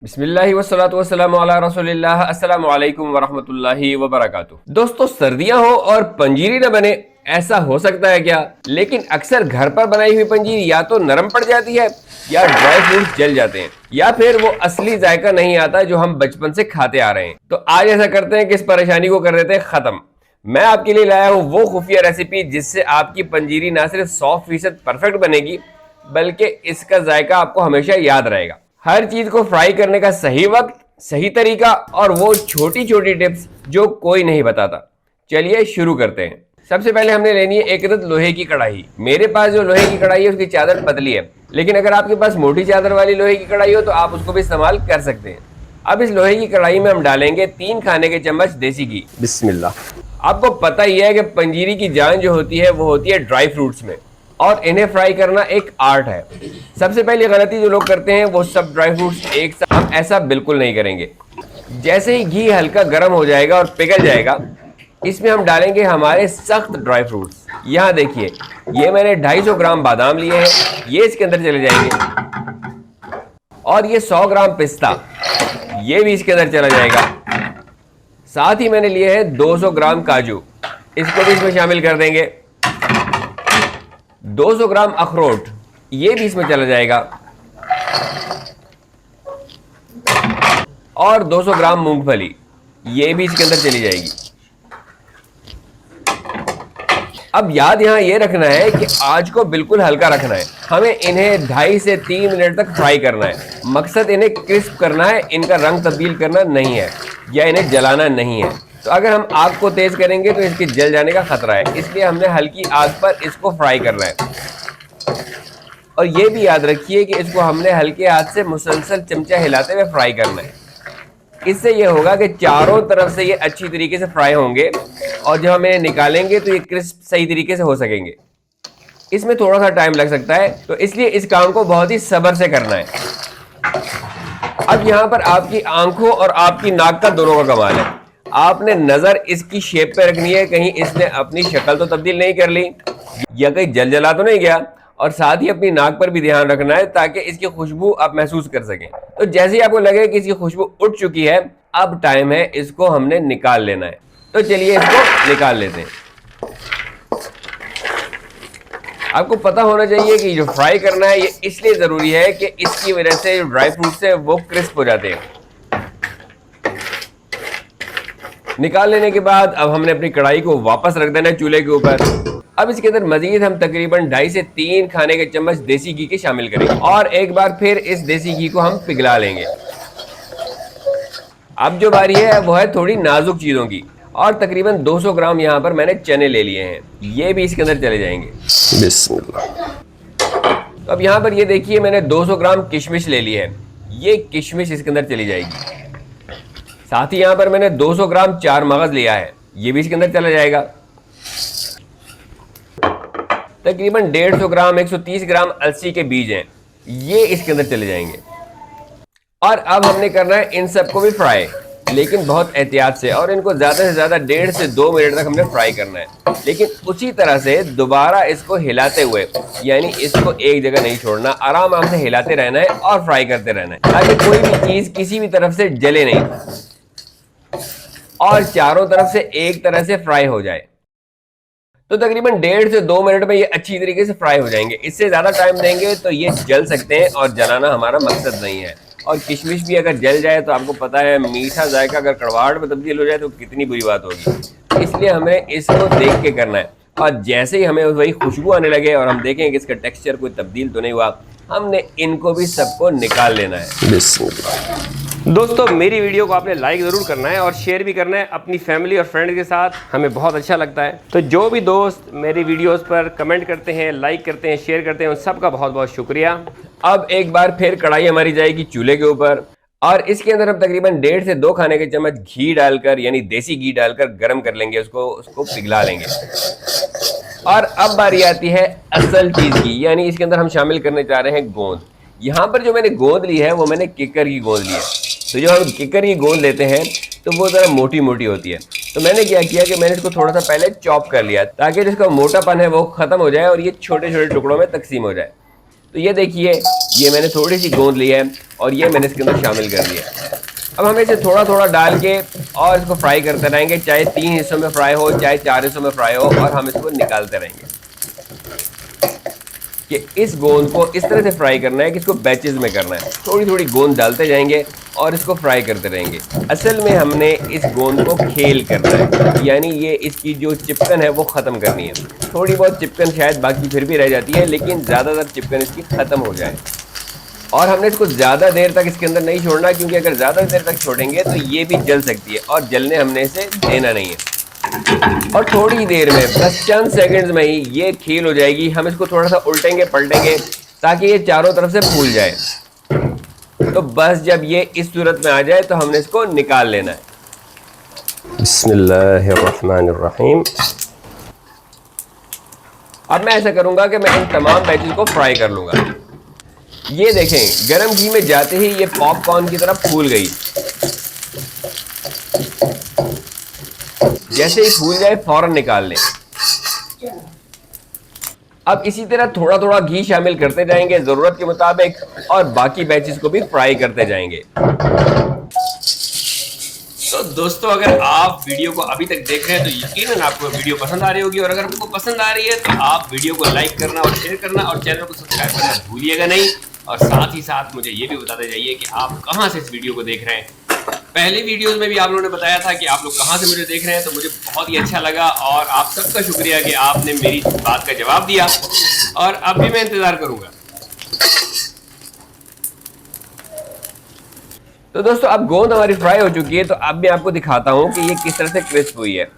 बिस्मिल्लाहि वस्सलातु वस्सलामु अला रसूलिल्लाह। अस्सलामु अलैकुम वरहमतुल्लाहि वबरकातुहू। दोस्तों, सर्दियां हो और पंजीरी न बने, ऐसा हो सकता है क्या? लेकिन अक्सर घर पर बनाई हुई पंजीरी या तो नरम पड़ जाती है या ड्राई फ्रूट्स जल जाते हैं या फिर वो असली जायका नहीं आता जो हम बचपन से खाते आ रहे हैं। तो आज ऐसा करते हैं कि इस परेशानी को कर देते हैं खत्म। मैं आपके लिए लाया हूँ वो खुफिया रेसिपी जिससे आपकी पंजीरी ना सिर्फ 100% परफेक्ट बनेगी बल्कि इसका जायका आपको हमेशा याद रहेगा। हर चीज को फ्राई करने का सही वक्त, सही तरीका और वो छोटी छोटी टिप्स जो कोई नहीं बताता। चलिए शुरू करते हैं। सबसे पहले हमने लेनी है एक अदद लोहे की कढ़ाई। मेरे पास जो लोहे की कढ़ाई है उसकी चादर पतली है, लेकिन अगर आपके पास मोटी चादर वाली लोहे की कढ़ाई हो तो आप उसको भी इस्तेमाल कर सकते हैं। अब इस लोहे की कढ़ाई में हम डालेंगे 3 खाने के चम्मच देसी घी। बिस्मिल्लाह। आपको पता ही है कि पंजीरी की जान जो होती है वो होती है ड्राई फ्रूट्स में, और इन्हें फ्राई करना एक आर्ट है। सबसे पहली गलती जो लोग करते हैं वो सब ड्राई फ्रूट्स एक साथ। हम ऐसा बिल्कुल नहीं करेंगे। जैसे ही घी हल्का गर्म हो जाएगा और पिघल जाएगा, इसमें हम डालेंगे हमारे सख्त ड्राई फ्रूट्स। यहाँ देखिए, ये मैंने 250 ग्राम बादाम लिए हैं, ये इसके अंदर चले जाएंगे। और ये 100 ग्राम पिस्ता, ये भी इसके अंदर चला जाएगा। साथ ही मैंने लिए हैं 200 ग्राम काजू, इसको भी इसमें शामिल कर देंगे। 200 ग्राम अखरोट, ये भी इसमें चला जाएगा। और 200 ग्राम मूंगफली, ये भी इसके अंदर चली जाएगी। अब याद यहां ये रखना है कि आंच को बिल्कुल हल्का रखना है। हमें इन्हें 2.5 से 3 मिनट तक फ्राई करना है। मकसद इन्हें क्रिस्प करना है, इनका रंग तब्दील करना नहीं है या इन्हें जलाना नहीं है। तो अगर हम आग को तेज करेंगे तो इसके जल जाने का खतरा है, इसलिए हमने हल्की आग पर इसको फ्राई करना है। और ये भी याद रखिए कि इसको हमने हल्के हाथ से मुसलसल चमचा हिलाते हुए फ्राई करना है। इससे ये होगा कि चारों तरफ से ये अच्छी तरीके से फ्राई होंगे और जब हम इन्हें निकालेंगे तो ये क्रिस्प सही तरीके से हो सकेंगे। इसमें थोड़ा सा टाइम लग सकता है, तो इसलिए इस काम को बहुत ही सब्र से करना है। अब यहाँ पर आपकी आंखों और आपकी नाक का दोनों का कमाल है। आपने नजर इसकी शेप पे रखनी है, कहीं इसने अपनी शक्ल तो तब्दील नहीं कर ली या कहीं जल जला तो नहीं गया। और साथ ही अपनी नाक पर भी ध्यान रखना है ताकि इसकी खुशबू आप महसूस कर सकें। तो जैसे ही आपको लगे कि इसकी खुशबू उठ चुकी है, अब टाइम है इसको हमने निकाल लेना है। तो चलिए इसको निकाल लेते हैं। आपको पता होना चाहिए कि जो फ्राई करना है ये इसलिए जरूरी है कि इसकी वजह से जो ड्राई फ्रूट्स है वो क्रिस्प हो जाते हैं। निकाल लेने के बाद अब हमने अपनी कढ़ाई को वापस रख देना है चूल्हे के ऊपर। अब इसके अंदर मजीद हम तकरीबन 2.5 से 3 खाने के चम्मच देसी घी के शामिल करेंगे और एक बार फिर इस देसी घी को हम पिघला लेंगे। अब जो बारी है वो है थोड़ी नाजुक चीजों की, और तकरीबन 200 ग्राम यहाँ पर मैंने चने ले लिए हैं, ये भी इसके अंदर चले जाएंगे। बिस्मिल्लाह। तो अब यहाँ पर ये देखिए, मैंने 200 ग्राम किशमिश ले ली है, ये किशमिश इसके अंदर चली जाएगी। साथ ही यहाँ पर मैंने 200 ग्राम चार मगज लिया है, ये भी इसके अंदर चला जाएगा। तकरीबन 150 ग्राम 130 ग्राम अलसी के बीज हैं, ये इसके अंदर चले जाएंगे। और अब हमने करना है इन सबको भी फ्राई, लेकिन बहुत एहतियात से, और इनको ज्यादा से ज्यादा 1.5 से 2 मिनट तक हमने फ्राई करना है। लेकिन उसी तरह से दोबारा इसको हिलाते हुए, यानी इसको एक जगह नहीं छोड़ना, आराम से हिलाते रहना है और फ्राई करते रहना है ताकि कोई भी चीज किसी भी तरफ से जले नहीं और चारों तरफ से एक तरह से फ्राई हो जाए। तो तकरीबन 1.5 से 2 मिनट में ये अच्छी तरीके से फ्राई हो जाएंगे। इससे ज्यादा टाइम देंगे तो ये जल सकते हैं और जलाना हमारा मकसद नहीं है। और किशमिश भी अगर जल जाए तो आपको पता है मीठा जायका अगर कड़वाहट में तब्दील हो जाए तो कितनी बुरी बात होगी। इसलिए हमें इसको देख के करना है, और जैसे ही हमें वही खुशबू आने लगे और हम देखें कि इसका टेक्सचर कोई तब्दील तो नहीं हुआ, हमने इनको भी सबको निकाल लेना है। दोस्तों, मेरी वीडियो को आपने लाइक ज़रूर करना है और शेयर भी करना है अपनी फैमिली और फ्रेंड के साथ, हमें बहुत अच्छा लगता है। तो जो भी दोस्त मेरी वीडियोस पर कमेंट करते हैं, लाइक करते हैं, शेयर करते हैं, उन सबका बहुत बहुत शुक्रिया। अब एक बार फिर कढ़ाई हमारी जाएगी चूल्हे के ऊपर, और इसके अंदर हम तकरीबन 1.5 से 2 खाने के चम्मच घी डालकर, यानी देसी घी डालकर गर्म कर लेंगे, उसको पिघला लेंगे। और अब बारी आती है असल चीज़ की, यानी इसके अंदर हम शामिल करने जा रहे हैं गोंद। यहाँ पर जो मैंने गोंद ली है वो मैंने किकर की गोंद ली है। तो जो हम किकर की गोंद लेते हैं तो वो ज़रा मोटी मोटी होती है। तो मैंने क्या किया कि मैंने इसको थोड़ा सा पहले चॉप कर लिया ताकि जिसका मोटापन है वो ख़त्म हो जाए और ये छोटे छोटे टुकड़ों में तकसीम हो जाए। तो ये देखिए, ये मैंने थोड़ी सी गोंद ली है और ये मैंने इसके अंदर शामिल कर दिया। अब हम इसे थोड़ा थोड़ा डाल के और इसको फ्राई करते रहेंगे, चाहे 3 हिस्सों में फ्राई हो चाहे 4 हिस्सों में फ्राई हो, और हम इसको निकालते रहेंगे। कि इस गोंद को इस तरह से फ्राई करना है कि इसको बैचेस में करना है, थोड़ी थोड़ी गोंद डालते जाएंगे और इसको फ्राई करते रहेंगे। असल में हमने इस गोंद को खेल करना है, यानी ये इसकी जो चिपकन है वो ख़त्म करनी है। थोड़ी बहुत चिपकन शायद बाकी फिर भी रह जाती है, लेकिन ज़्यादातर चिपकन इसकी ख़त्म हो जाए। और हमने इसको ज़्यादा देर तक इसके अंदर नहीं छोड़ना, क्योंकि अगर ज़्यादा देर तक छोड़ेंगे तो ये भी जल सकती है और जलने हमने इसे देना नहीं है। और थोड़ी देर में, बस चंद सेकंड्स में ही ये खील हो जाएगी। हम इसको थोड़ा सा उल्टेंगे पलटेंगे ताकि ये चारों तरफ से फूल जाए। तो बस जब ये इस सूरत में आ जाए तो हमने इसको निकाल लेना है। बिस्मिल्लाहिर्रहमानिर्रहीम। अब मैं ऐसा करूंगा कि मैं इन तमाम बैचेस को फ्राई कर लूंगा। ये देखें, गरम घी में जाते ही ये पॉपकॉर्न की तरफ फूल गई। जैसे ही फूल जाए फौरन निकाल लें। अब इसी तरह थोड़ा थोड़ा घी शामिल करते जाएंगे जरूरत के मुताबिक, और बाकी बैचेस को भी फ्राई करते जाएंगे। तो दोस्तों, अगर आप वीडियो को अभी तक देख रहे हैं तो यकीनन आपको वीडियो पसंद आ रही होगी, और अगर आपको पसंद आ रही है तो आप वीडियो को लाइक करना और शेयर करना और चैनल को सब्सक्राइब करना भूलिएगा नहीं। और साथ ही साथ मुझे ये भी बताते जाइए कि आप कहां से इस वीडियो को देख रहे हैं। पहले वीडियोस में भी आप लोगों ने बताया था कि आप लोग कहां से मुझे देख रहे हैं, तो मुझे बहुत ही अच्छा लगा और आप सबका शुक्रिया कि आपने मेरी बात का जवाब दिया, और अब भी मैं इंतजार करूंगा। तो दोस्तों, अब गोंद हमारी फ्राई हो चुकी है, तो अब मैं आपको दिखाता हूं कि ये किस तरह से क्रिस्प हुई है।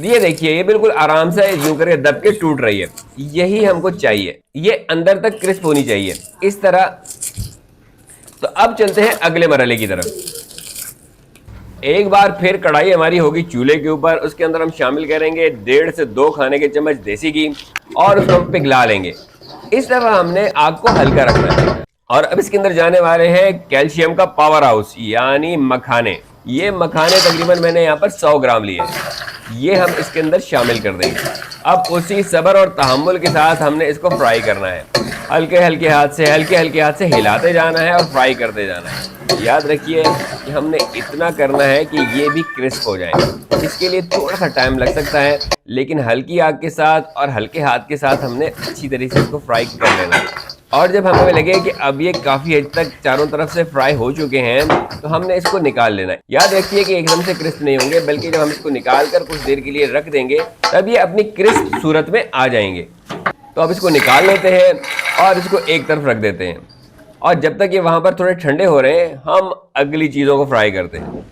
ये देखिए, ये बिल्कुल आराम से यूं करके दब के टूट रही है। यही हमको चाहिए, ये अंदर तक क्रिस्प होनी चाहिए इस तरह। तो अब चलते हैं अगले मरहले की तरफ। एक बार फिर कढ़ाई हमारी होगी चूल्हे के ऊपर, उसके अंदर हम शामिल करेंगे 1.5 से 2 खाने के चम्मच देसी घी और उसको हम पिघला लेंगे। इस तरह हमने आग को हल्का रखना है। और अब इसके अंदर जाने वाले हैं कैल्शियम का पावर हाउस, यानी मखाने। ये मखाने तकरीबन मैंने यहाँ पर 100 ग्राम लिए हैं। ये हम इसके अंदर शामिल कर देंगे। अब उसी सब्र और तहम्मुल के साथ हमने इसको फ्राई करना है। हल्के हल्के हाथ से हिलाते जाना है और फ्राई करते जाना है। याद रखिए कि हमने इतना करना है कि ये भी क्रिस्प हो जाए। इसके लिए थोड़ा सा टाइम लग सकता है, लेकिन हल्की आग के साथ और हल्के हाथ के साथ हमने अच्छी तरीके से इसको फ्राई कर लेना है। और जब हमें लगे कि अब ये काफ़ी हद तक चारों तरफ से फ्राई हो चुके हैं, तो हमने इसको निकाल लेना है। याद रखिए कि एकदम से क्रिस्प नहीं होंगे, बल्कि जब हम इसको निकाल कर कुछ देर के लिए रख देंगे तब ये अपनी क्रिस्प सूरत में आ जाएंगे। तो अब इसको निकाल लेते हैं और इसको एक तरफ रख देते हैं, और जब तक ये वहाँ पर थोड़े ठंडे हो रहे हैं हम अगली चीज़ों को फ्राई करते हैं।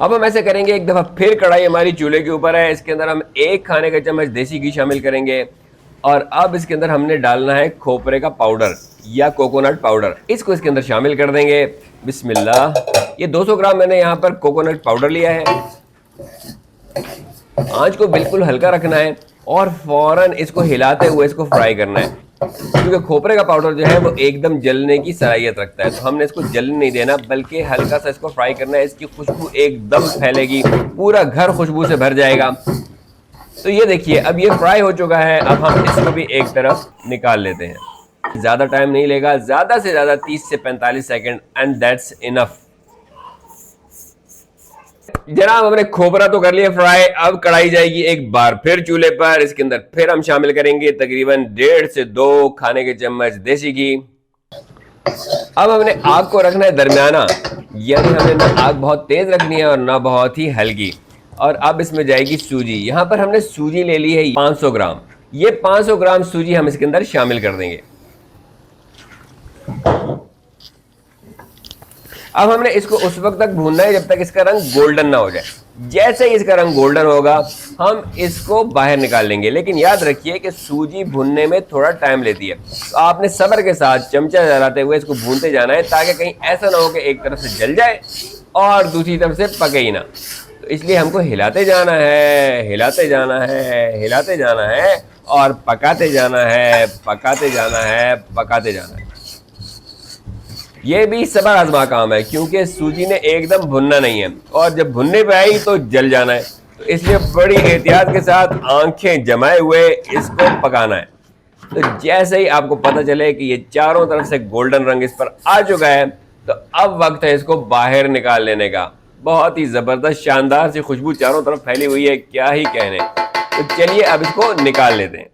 अब हम ऐसे करेंगे, एक दफ़ा फिर कढ़ाई हमारी चूल्हे के ऊपर है, इसके अंदर हम 1 खाने का चम्मच देसी घी शामिल करेंगे, और अब इसके अंदर हमने डालना है खोपरे का पाउडर या कोकोनट पाउडर। इसको इसके अंदर शामिल कर देंगे। बिस्मिल्लाह। ये 200 ग्राम मैंने यहाँ पर कोकोनट पाउडर लिया है। आंच को बिल्कुल हल्का रखना है और फौरन इसको हिलाते हुए इसको फ्राई करना है, क्योंकि खोपरे का पाउडर जो है वो एकदम जलने की सलाहियत रखता है। तो हमने इसको जलने नहीं देना, बल्कि हल्का सा इसको फ्राई करना है। इसकी खुशबू एकदम फैलेगी, पूरा घर खुशबू से भर जाएगा। तो ये देखिए, अब ये फ्राई हो चुका है। अब हम इसको भी एक तरफ निकाल लेते हैं। ज़्यादा टाइम नहीं लेगा, ज़्यादा से ज़्यादा 30 से 45 सेकेंड, एंड दैट्स इनफ। जनाब, हमने खोपरा तो कर लिया फ्राई। अब कढ़ाई जाएगी एक बार फिर चूल्हे पर। इसके अंदर फिर हम शामिल करेंगे तकरीबन 1.5 से 2 खाने के चम्मच देसी घी। अब हमने आग को रखना है दरमियाना, यानी हमने ना आग बहुत तेज रखनी है और ना बहुत ही हल्की। और अब इसमें जाएगी सूजी। यहाँ पर हमने सूजी ले ली है 500 ग्राम। ये 500 ग्राम सूजी हम इसके अंदर शामिल कर देंगे। अब हमने इसको उस वक्त तक भूनना है जब तक इसका रंग गोल्डन ना हो जाए। जैसे ही इसका रंग गोल्डन होगा हम इसको बाहर निकाल लेंगे। लेकिन याद रखिए कि सूजी भुनने में थोड़ा टाइम लेती है, तो आपने सब्र के साथ चमचा चलाते हुए इसको भूनते जाना है, ताकि कहीं ऐसा ना हो कि एक तरफ से जल जाए और दूसरी तरफ से पके ही ना। तो इसलिए हमको हिलाते जाना है, हिलाते जाना है, हिलाते जाना है, और पकाते जाना है, पकाते जाना है, पकाते जाना है। ये भी सब्र आजमा काम है, क्योंकि सूजी ने एकदम भुनना नहीं है, और जब भुनने पे आई तो जल जाना है। तो इसलिए बड़ी एहतियात के साथ आंखें जमाए हुए इसको पकाना है। तो जैसे ही आपको पता चले कि ये चारों तरफ से गोल्डन रंग इस पर आ चुका है, तो अब वक्त है इसको बाहर निकाल लेने का। बहुत ही जबरदस्त शानदार सी खुशबू चारों तरफ फैली हुई है, क्या ही कहने। तो चलिए अब इसको निकाल लेते हैं।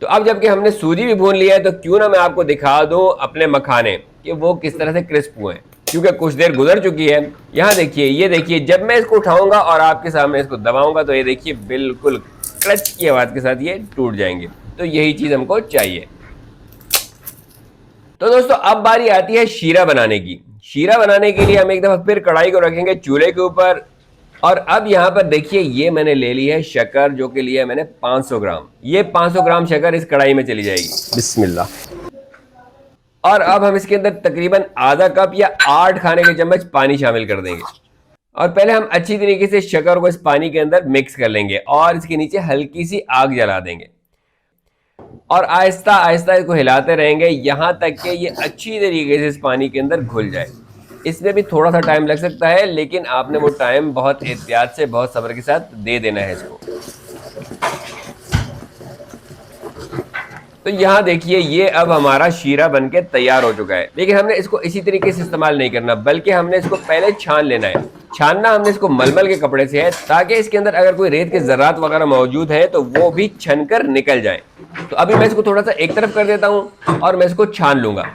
तो अब जबकि हमने सूजी भी भून लिया है, तो क्यों ना मैं आपको दिखा दूं अपने मखाने कि वो किस तरह से क्रिस्प हुए हैं, क्योंकि कुछ देर गुजर चुकी है। यहाँ देखिए, ये देखिए, जब मैं इसको उठाऊंगा और आपके सामने इसको दबाऊंगा तो ये देखिए बिल्कुल क्रच की आवाज के साथ ये टूट जाएंगे। तो यही चीज हमको चाहिए। तो दोस्तों अब बारी आती है शीरा बनाने की। शीरा बनाने के लिए हम एक दफा फिर कढ़ाई को रखेंगे चूल्हे के ऊपर। और अब यहाँ पर देखिए, ये मैंने ले ली है शक्कर, जो कि लिया है मैंने 500 ग्राम। ये 500 ग्राम शक्कर इस कढ़ाई में चली जाएगी। बिस्मिल्लाह। और अब हम इसके अंदर तकरीबन आधा कप या 8 खाने के चम्मच पानी शामिल कर देंगे। और पहले हम अच्छी तरीके से शक्कर को इस पानी के अंदर मिक्स कर लेंगे और इसके नीचे हल्की सी आग जला देंगे और आहिस्ता आहिस्ता इसको हिलाते रहेंगे यहां तक कि ये अच्छी तरीके से इस पानी के अंदर घुल जाए। इसमें भी थोड़ा सा टाइम लग सकता है, लेकिन आपने वो टाइम बहुत एहतियात से, बहुत सब्र के साथ दे देना है इसको। तो यहाँ देखिए, ये अब हमारा शीरा बनके तैयार हो चुका है। लेकिन हमने इसको इसी तरीके से इस्तेमाल नहीं करना, बल्कि हमने इसको पहले छान लेना है। छानना हमने इसको मलमल के कपड़े से है, ताकि इसके अंदर अगर कोई रेत के ज़र्रात वगैरह मौजूद है तो वो भी छन कर निकल जाए। तो अभी मैं इसको थोड़ा सा एक तरफ कर देता हूँ और मैं इसको छान लूंगा।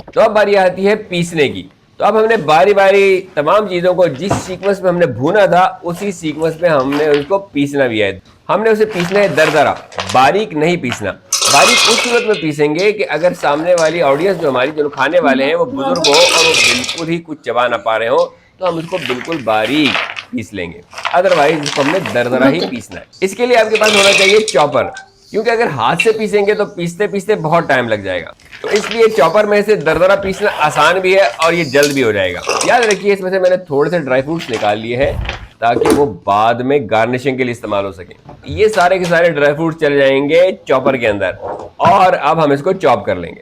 तो अब बारी आती है पीसने की। तो अब हमने बारी बारी तमाम चीज़ों को जिस सीक्वेंस में हमने भूना था उसी सीक्वेंस में हमने उसको पीसना भी है। हमने उसे पीसना है दरदरा, बारीक नहीं पीसना। बारीक उस सूरत में पीसेंगे कि अगर सामने वाली ऑडियंस जो हमारी जो खाने वाले हैं वो बुजुर्ग हो और वो बिल्कुल ही कुछ चबा ना पा रहे हो, तो हम उसको बिल्कुल बारीक पीस लेंगे। अदरवाइज इसको हमने दरदरा ही पीसना है। इसके लिए आपके पास होना चाहिए चॉपर, क्योंकि अगर हाथ से पीसेंगे तो पीसते पीसते बहुत टाइम लग जाएगा। तो इसलिए चॉपर में से दरदरा पीसना आसान भी है और ये जल्द भी हो जाएगा। याद रखिए, इसमें से मैंने थोड़े से ड्राई फ्रूट्स निकाल लिए हैं ताकि वो बाद में गार्निशिंग के लिए इस्तेमाल हो सके। ये सारे के सारे ड्राई फ्रूट्स चले जाएंगे चॉपर के अंदर और अब हम इसको चॉप कर लेंगे।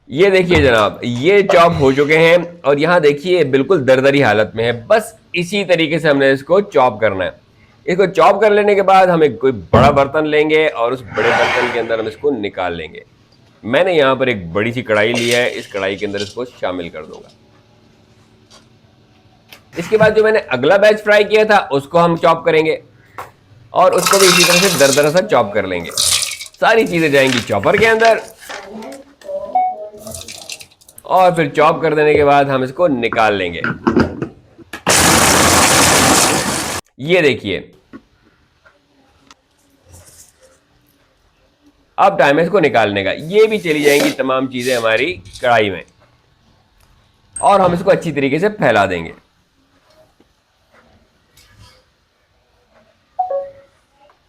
ये देखिए जनाब, ये चॉप हो चुके हैं और यहाँ देखिए बिल्कुल दरदरी हालत में है। बस इसी तरीके से हमने इसको चॉप करना है। इसको चॉप कर लेने के बाद हम एक कोई बड़ा बर्तन लेंगे और उस बड़े बर्तन के अंदर हम इसको निकाल लेंगे। मैंने यहाँ पर एक बड़ी सी कढ़ाई ली है, इस कढ़ाई के अंदर इसको शामिल कर दूंगा। इसके बाद जो मैंने अगला बैच फ्राई किया था उसको हम चॉप करेंगे और उसको भी इसी तरह से दरदरा सा चॉप कर लेंगे। सारी चीजें जाएंगी चॉपर के अंदर और फिर चॉप कर देने के बाद हम इसको निकाल लेंगे। ये देखिए, अब टाइम है इसको निकालने का। ये भी चली जाएंगी तमाम चीजें हमारी कढ़ाई में और हम इसको अच्छी तरीके से फैला देंगे।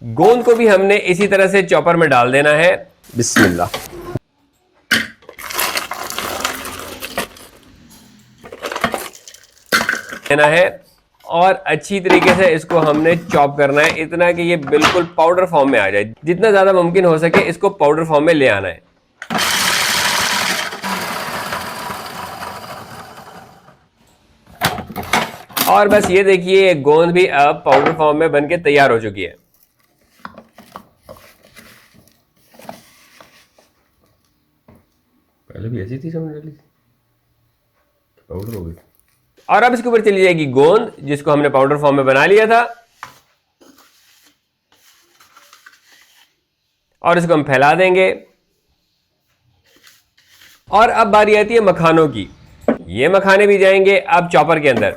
गोंद को भी हमने इसी तरह से चॉपर में डाल देना है। बिस्मिल्लाह। देना है और अच्छी तरीके से इसको हमने चॉप करना है, इतना कि ये बिल्कुल पाउडर फॉर्म में आ जाए। जितना ज्यादा मुमकिन हो सके इसको पाउडर फॉर्म में ले आना है। और बस ये देखिए, गोंद भी अब पाउडर फॉर्म में बनके तैयार हो चुकी है। पहले भी ऐसी थी, समझ डाली पाउडर हो गई। और अब इसके ऊपर चली जाएगी गोंद, जिसको हमने पाउडर फॉर्म में बना लिया था, और इसको हम फैला देंगे। और अब बारी आती है मखानों की। ये मखाने भी जाएंगे अब चॉपर के अंदर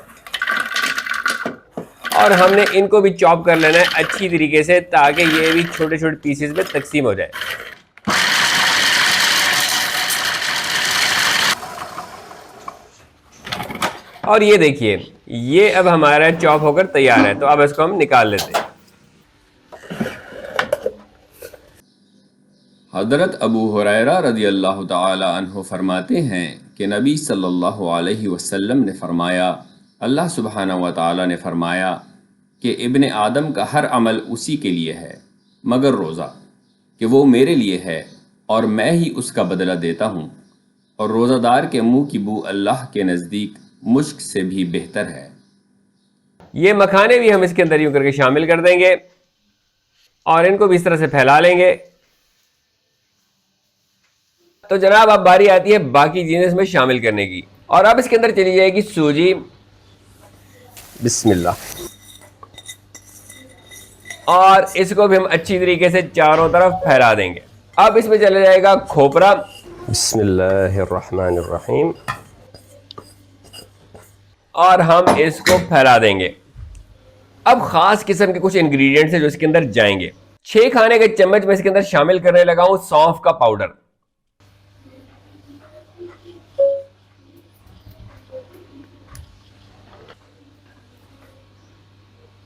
और हमने इनको भी चॉप कर लेना है अच्छी तरीके से, ताकि ये भी छोटे छोटे पीसेस में तकसीम हो जाए। और ये देखिए, ये अब हमारा चॉप होकर तैयार है। तो अब इसको हम निकाल लेते हैं। हज़रत अबू हुरैरा रज़ियल्लाहु ताला अन्हु फरमाते हैं कि नबी सल्लल्लाहु अलैहि वसल्लम ने फरमाया, अल्लाह सुब्हानहु व तआला ने फरमाया, कि इब्ने आदम का हर अमल उसी के लिए है मगर रोज़ा, कि वो मेरे लिए है और मैं ही उसका बदला देता हूँ, और रोज़ादार के मुंह की बू अल्लाह के नज़दीक मुश्क से भी बेहतर है। ये मखाने भी हम इसके अंदर यूं करके शामिल कर देंगे और इनको भी इस तरह से फैला लेंगे। तो जनाब अब बारी आती है बाकी चीजें इसमें शामिल करने की, और अब इसके अंदर चली जाएगी सूजी। बिस्मिल्लाह। और इसको भी हम अच्छी तरीके से चारों तरफ फैला देंगे। अब इसमें चला जाएगा खोपरा। बिस्मिल्लाहिर्रहमानिर्रहीम। और हम इसको फैला देंगे। अब खास किस्म के कुछ इंग्रेडिएंट्स हैं जो इसके अंदर जाएंगे। 6 खाने के चम्मच में इसके अंदर शामिल करने लगा हूं सौंफ का पाउडर।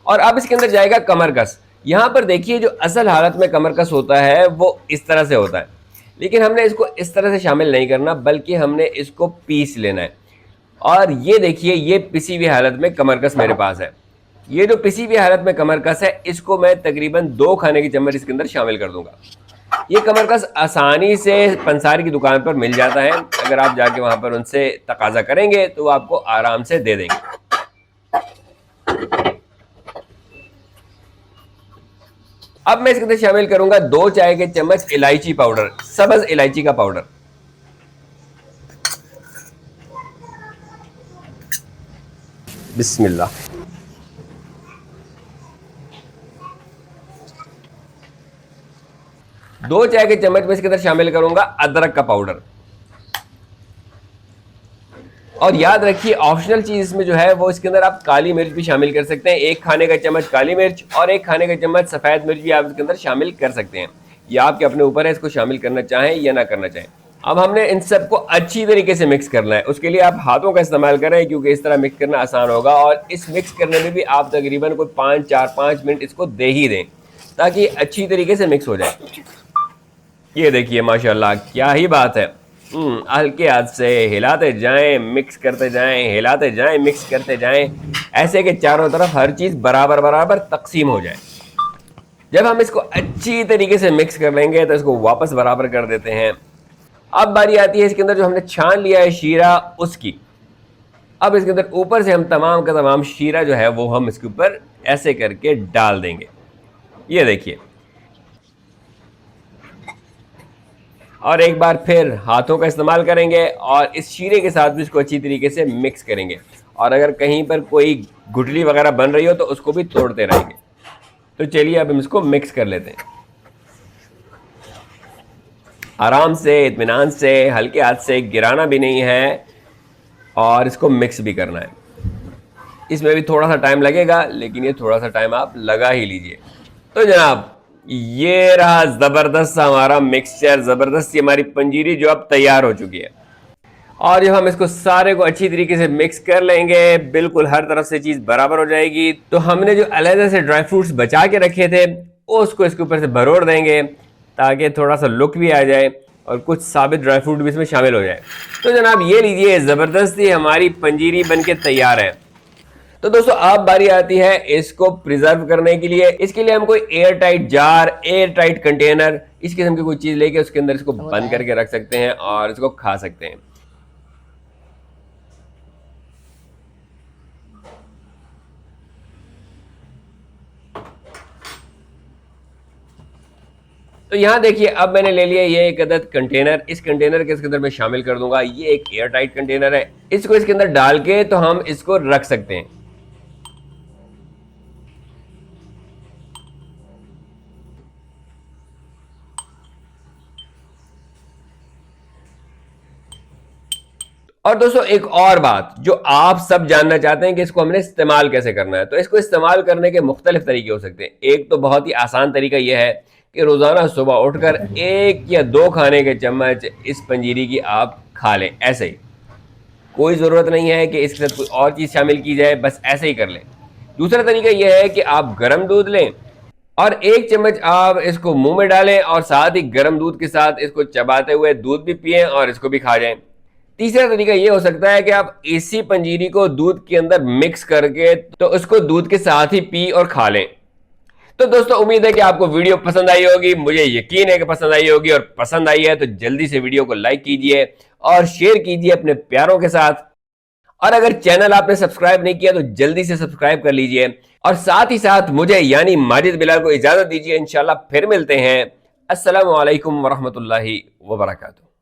और अब इसके अंदर जाएगा कमरकस। यहां पर देखिए जो असल हालत में कमरकस होता है वो इस तरह से होता है, लेकिन हमने इसको इस तरह से शामिल नहीं करना, बल्कि हमने इसको पीस लेना है। और ये देखिए ये पिसी हुई हालत में कमरकस मेरे पास है। ये जो पिसी हुई हालत में कमरकस है इसको मैं तकरीबन 2 खाने की चम्मच इसके अंदर शामिल कर दूंगा। ये कमरकस आसानी से पंसारी की दुकान पर मिल जाता है, अगर आप जाके वहां पर उनसे तकाजा करेंगे तो वो आपको आराम से दे देंगे। अब मैं इसके अंदर शामिल करूंगा 2 चाय के चम्मच इलायची पाउडर, सब्ज इलायची का पाउडर। बिस्मिल्लाह। 2 चाय के चम्मच में इसके अंदर शामिल करूंगा अदरक का पाउडर। और याद रखिए ऑप्शनल चीज इसमें जो है वो इसके अंदर आप काली मिर्च भी शामिल कर सकते हैं। 1 खाने का चम्मच काली मिर्च और 1 खाने का चम्मच सफेद मिर्च भी आप इसके अंदर शामिल कर सकते हैं। ये आपके अपने ऊपर है, इसको शामिल करना चाहें या ना करना चाहें। अब हमने इन सबको अच्छी तरीके से मिक्स करना है। उसके लिए आप हाथों का इस्तेमाल करें, क्योंकि इस तरह मिक्स करना आसान होगा। और इस मिक्स करने में भी आप तकरीबन कोई 5 मिनट इसको दे ही दें, ताकि अच्छी तरीके से मिक्स हो जाए। ये देखिए माशाल्लाह क्या ही बात है। हल्के हाथ से हिलाते जाएं, मिक्स करते जाएं, हिलाते जाएं, मिक्स करते जाएं, ऐसे कि चारों तरफ हर चीज़ बराबर बराबर तकसीम हो जाए। जब हम इसको अच्छी तरीके से मिक्स कर लेंगे तो इसको वापस बराबर कर देते हैं। अब बारी आती है इसके अंदर जो हमने छान लिया है शीरा उसकी। अब इसके अंदर ऊपर से हम तमाम का तमाम शीरा जो है वो हम इसके ऊपर ऐसे करके डाल देंगे। ये देखिए, और एक बार फिर हाथों का इस्तेमाल करेंगे और इस शीरे के साथ भी इसको अच्छी तरीके से मिक्स करेंगे। और अगर कहीं पर कोई गुठली वगैरह बन रही हो तो उसको भी तोड़ते रहेंगे। तो चलिए अब हम इसको मिक्स कर लेते हैं आराम से, इत्मीनान से, हल्के हाथ से, गिराना भी नहीं है और इसको मिक्स भी करना है। इसमें भी थोड़ा सा टाइम लगेगा, लेकिन ये थोड़ा सा टाइम आप लगा ही लीजिए। तो जनाब ये रहा जबरदस्त हमारा मिक्सचर, जबरदस्त हमारी पंजीरी जो अब तैयार हो चुकी है। और जब हम इसको सारे को अच्छी तरीके से मिक्स कर लेंगे, बिल्कुल हर तरफ से चीज बराबर हो जाएगी, तो हमने जो अलग से ड्राई फ्रूट्स बचा के रखे थे उसको इसके ऊपर से भरोड़ देंगे, ताकि थोड़ा सा लुक भी आ जाए और कुछ साबित ड्राई फ्रूट भी इसमें शामिल हो जाए। तो जनाब ये लीजिए, जबरदस्ती हमारी पंजीरी बनके तैयार है। तो दोस्तों अब बारी आती है इसको प्रिजर्व करने के लिए। इसके लिए हम कोई air tight jar, air tight container, इस किस्म की कोई चीज लेके उसके अंदर इसको बंद करके रख सकते हैं और इसको खा सकते हैं। तो यहां देखिए अब मैंने ले लिया ये एक अदद कंटेनर। इस कंटेनर के इसके अंदर मैं शामिल कर दूंगा। ये एक एयर टाइट कंटेनर है। इसको इसके अंदर डाल के तो हम इसको रख सकते हैं। और दोस्तों एक और बात जो आप सब जानना चाहते हैं कि इसको हमने इस्तेमाल कैसे करना है, तो इसको इस्तेमाल करने के मुख्तलिफ तरीके हो सकते हैं। एक तो बहुत ही आसान तरीका यह है कि रोजाना सुबह उठकर 1 या 2 खाने के चम्मच इस पंजीरी की आप खा लें, ऐसे ही। कोई ज़रूरत नहीं है कि इसके साथ कोई और चीज़ शामिल की जाए, बस ऐसे ही कर लें। दूसरा तरीका यह है कि आप गर्म दूध लें और 1 चम्मच आप इसको मुंह में डालें और साथ ही गर्म दूध के साथ इसको चबाते हुए दूध भी पिएं और इसको भी खा जाएं। तीसरा तरीका ये हो सकता है कि आप इसी पंजीरी को दूध के अंदर मिक्स करके तो उसको दूध के साथ ही पी और खा लें। तो दोस्तों उम्मीद है कि आपको वीडियो पसंद आई होगी, मुझे यकीन है कि पसंद आई होगी, और पसंद आई है तो जल्दी से वीडियो को लाइक कीजिए और शेयर कीजिए अपने प्यारों के साथ। और अगर चैनल आपने सब्सक्राइब नहीं किया तो जल्दी से सब्सक्राइब कर लीजिए, और साथ ही साथ मुझे यानी माजिद बिलाल को इजाजत दीजिए। इंशाल्लाह फिर मिलते हैं। अस्सलामु अलैकुम वरहमतुल्लाहि वबरकातुहू।